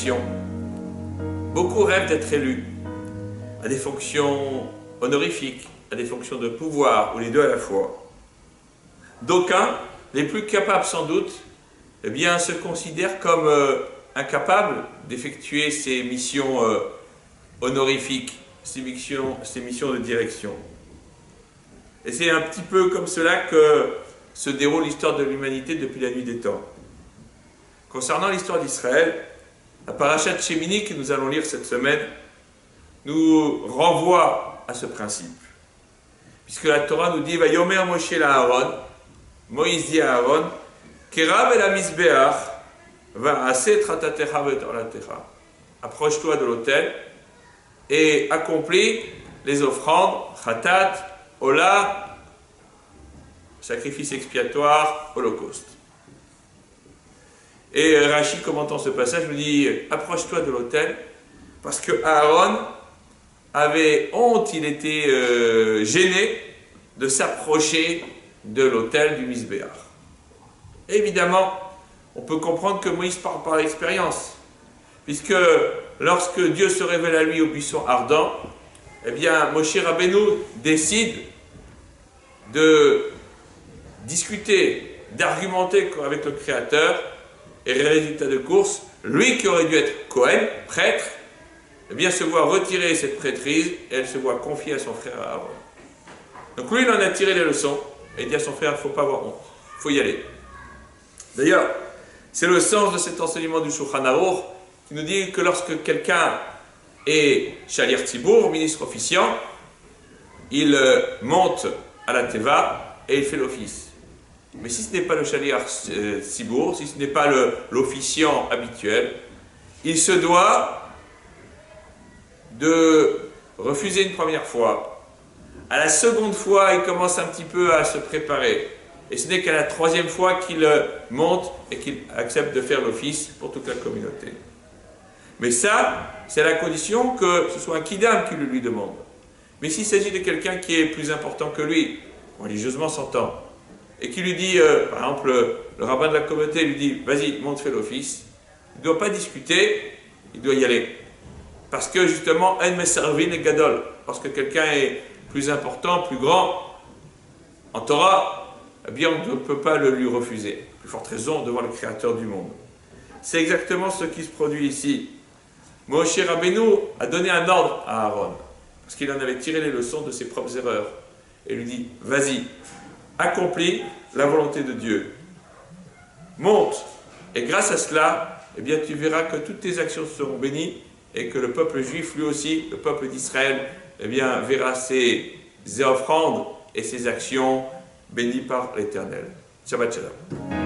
direction. Beaucoup rêvent d'être élus à des fonctions honorifiques, à des fonctions de pouvoir, ou les deux à la fois. D'aucuns, les plus capables sans doute, eh bien, se considèrent comme incapables d'effectuer ces missions honorifiques, ces missions de direction. Et c'est un petit peu comme cela que se déroule l'histoire de l'humanité depuis la nuit des temps. Concernant l'histoire d'Israël, la parasha de Shemini que nous allons lire cette semaine nous renvoie à ce principe. Puisque la Torah nous dit « Vayomer Moshe la Aaron » Moïse dit à Aaron « Kerab el ha-mizbeach va'aseh tratatecha ve'torlatecha » Approche-toi de l'autel et accomplis les offrandes, chatat, ola, sacrifice expiatoire, holocauste. Et Rashi, commentant ce passage, nous dit « Approche-toi de l'autel » parce que Aaron avait honte, il était gêné de s'approcher de l'autel du Mizbeach. Évidemment, on peut comprendre que Moïse parle par l'expérience, puisque lorsque Dieu se révèle à lui au buisson ardent, eh bien, Moshe Rabbeinu décide de discuter, d'argumenter avec le Créateur, et résultat de course, lui qui aurait dû être Cohen, prêtre, eh bien, se voit retirer cette prêtrise et elle se voit confier à son frère Aaron. Donc lui, il en a tiré les leçons et il dit à son frère, il ne faut pas avoir honte, il faut y aller. D'ailleurs, c'est le sens de cet enseignement du Shulchan Aruch qui nous dit que lorsque quelqu'un est Shalir Tzibour, ministre officiant, il monte à la Teva et il fait l'office. Mais si ce n'est pas le Shalir Tzibour, si ce n'est pas l'officiant habituel, il se doit de refuser une première fois. À la seconde fois, il commence un petit peu à se préparer. Et ce n'est qu'à la troisième fois qu'il monte et qu'il accepte de faire l'office pour toute la communauté. Mais ça, c'est à la condition que ce soit un kidam qui le lui demande. Mais s'il s'agit de quelqu'un qui est plus important que lui, religieusement s'entend, et qui lui dit, par exemple, le rabbin de la communauté lui dit, vas-y, monte, fais l'office, il ne doit pas discuter, il doit y aller. Parce que justement, en meservin et gadol, parce que quelqu'un est plus important, plus grand, en Torah, eh bien on ne peut pas le lui refuser. Plus forte raison devant le Créateur du monde. C'est exactement ce qui se produit ici. Moshe Rabbeinu a donné un ordre à Aaron, parce qu'il en avait tiré les leçons de ses propres erreurs. Et lui dit, vas-y, accomplis la volonté de Dieu. Monte, et grâce à cela, eh bien tu verras que toutes tes actions seront bénies, et que le peuple juif, lui aussi, le peuple d'Israël, eh bien, verra ses offrandes et ses actions bénies par l'Éternel. Shabbat Shalom.